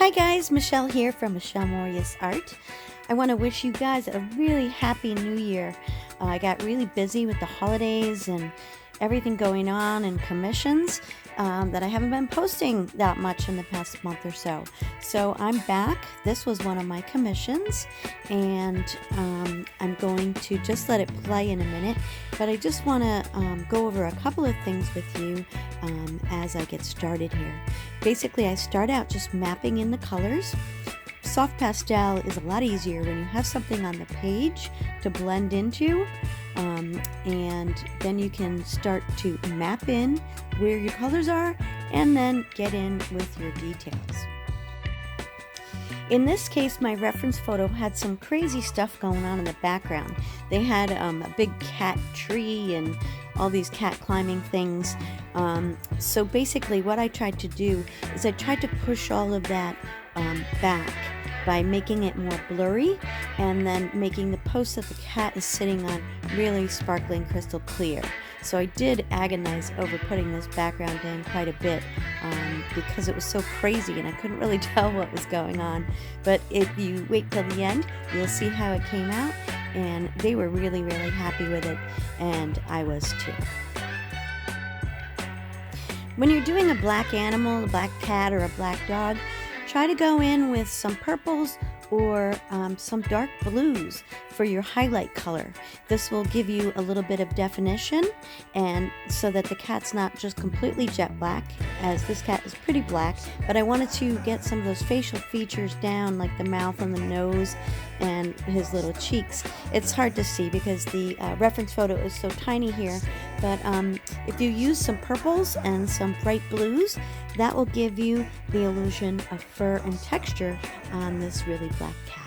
Hi guys, Michelle here from Michelle Morius Art. I want to wish you guys a really happy new year. I got really busy with the holidays and everything going on and commissions that I haven't been posting that much in the past month or so. So I'm back. This was one of my commissions and I'm going to just let it play in a minute, but I just want to go over a couple of things with you as I get started here. Basically, I start out just mapping in the colors. Soft pastel is a lot easier when you have something on the page to blend into, and then you can start to map in where your colors are and then get in with your details. In this case, my reference photo had some crazy stuff going on in the background. They had a big cat tree and all these cat climbing things. So basically what I tried to do is I tried to push all of that back by making it more blurry and then making the post that the cat is sitting on really sparkling crystal clear. So I did agonize over putting this background in quite a bit because it was so crazy and I couldn't really tell what was going on. But if you wait till the end, you'll see how it came out, and they were really happy with it, and I was too. When you're doing a black animal, a black cat or a black dog, try to go in with some purples or some dark blues for your highlight color. This will give you a little bit of definition, and so that the cat's not just completely jet black, as this cat is pretty black, but I wanted to get some of those facial features down, like the mouth and the nose and his little cheeks. It's hard to see because the reference photo is so tiny here, but if you use some purples and some bright blues, that will give you the illusion of fur and texture on this really black cat.